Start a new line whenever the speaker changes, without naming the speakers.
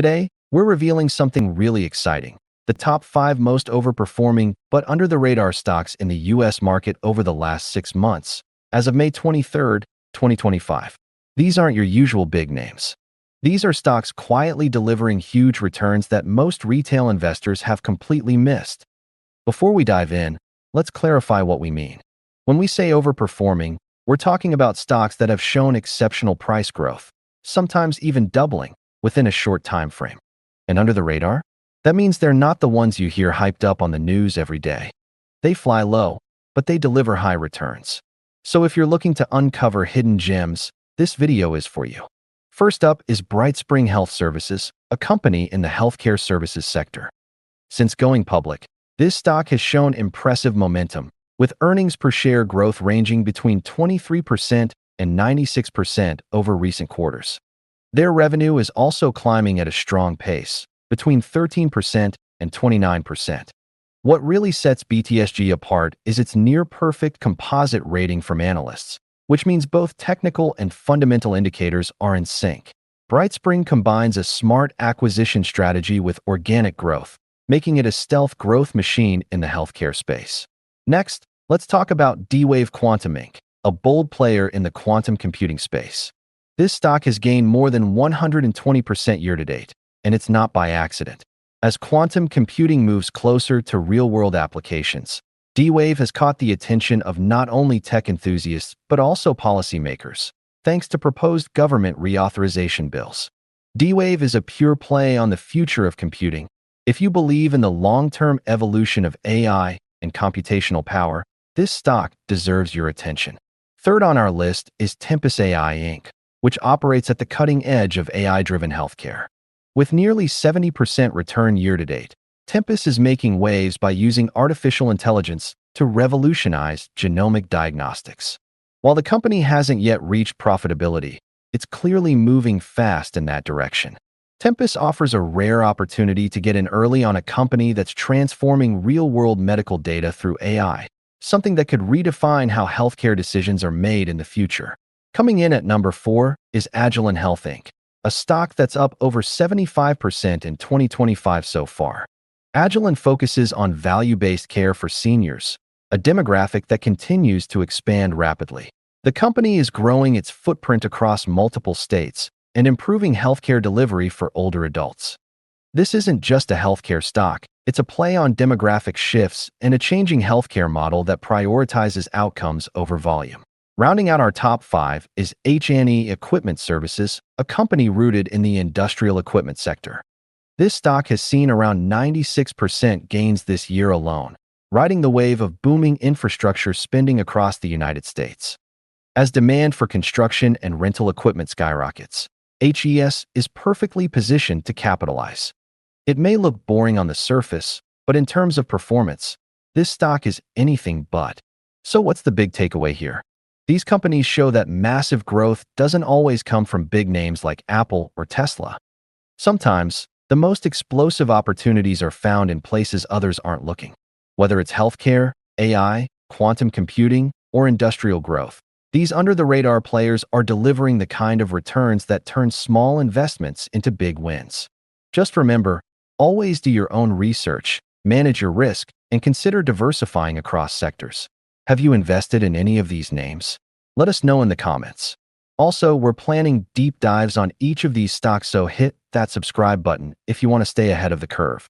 Today, we're revealing something really exciting: the top 5 most overperforming but under-the-radar stocks in the U.S. market over the last 6 months, as of May 23, 2025. These aren't your usual big names. These are stocks quietly delivering huge returns that most retail investors have completely missed. Before we dive in, let's clarify what we mean. When we say overperforming, we're talking about stocks that have shown exceptional price growth, sometimes even doubling, within a short time frame. And under the radar? That means they're not the ones you hear hyped up on the news every day. They fly low, but they deliver high returns. So if you're looking to uncover hidden gems, this video is for you. First up is BrightSpring Health Services, a company in the healthcare services sector. Since going public, this stock has shown impressive momentum, with earnings per share growth ranging between 23% and 96% over recent quarters. Their revenue is also climbing at a strong pace, between 13% and 29%. What really sets BTSG apart is its near-perfect composite rating from analysts, which means both technical and fundamental indicators are in sync. BrightSpring combines a smart acquisition strategy with organic growth, making it a stealth growth machine in the healthcare space. Next, let's talk about D-Wave Quantum Inc., a bold player in the quantum computing space. This stock has gained more than 120% year-to-date, and it's not by accident. As quantum computing moves closer to real-world applications, D-Wave has caught the attention of not only tech enthusiasts but also policymakers, thanks to proposed government reauthorization bills. D-Wave is a pure play on the future of computing. If you believe in the long-term evolution of AI and computational power, this stock deserves your attention. Third on our list is Tempus AI Inc., which operates at the cutting edge of AI-driven healthcare. With nearly 70% return year-to-date, Tempus is making waves by using artificial intelligence to revolutionize genomic diagnostics. While the company hasn't yet reached profitability, it's clearly moving fast in that direction. Tempus offers a rare opportunity to get in early on a company that's transforming real-world medical data through AI, something that could redefine how healthcare decisions are made in the future. Coming in at number 4 is Agilent Health Inc., a stock that's up over 75% in 2025 so far. Agilent focuses on value-based care for seniors, a demographic that continues to expand rapidly. The company is growing its footprint across multiple states and improving healthcare delivery for older adults. This isn't just a healthcare stock, it's a play on demographic shifts and a changing healthcare model that prioritizes outcomes over volume. Rounding out our top 5 is H&E Equipment Services, a company rooted in the industrial equipment sector. This stock has seen around 96% gains this year alone, riding the wave of booming infrastructure spending across the United States. As demand for construction and rental equipment skyrockets, HES is perfectly positioned to capitalize. It may look boring on the surface, but in terms of performance, this stock is anything but. So what's the big takeaway here? These companies show that massive growth doesn't always come from big names like Apple or Tesla. Sometimes, the most explosive opportunities are found in places others aren't looking. Whether it's healthcare, AI, quantum computing, or industrial growth, these under-the-radar players are delivering the kind of returns that turn small investments into big wins. Just remember, always do your own research, manage your risk, and consider diversifying across sectors. Have you invested in any of these names? Let us know in the comments. Also, we're planning deep dives on each of these stocks, so hit that subscribe button if you want to stay ahead of the curve.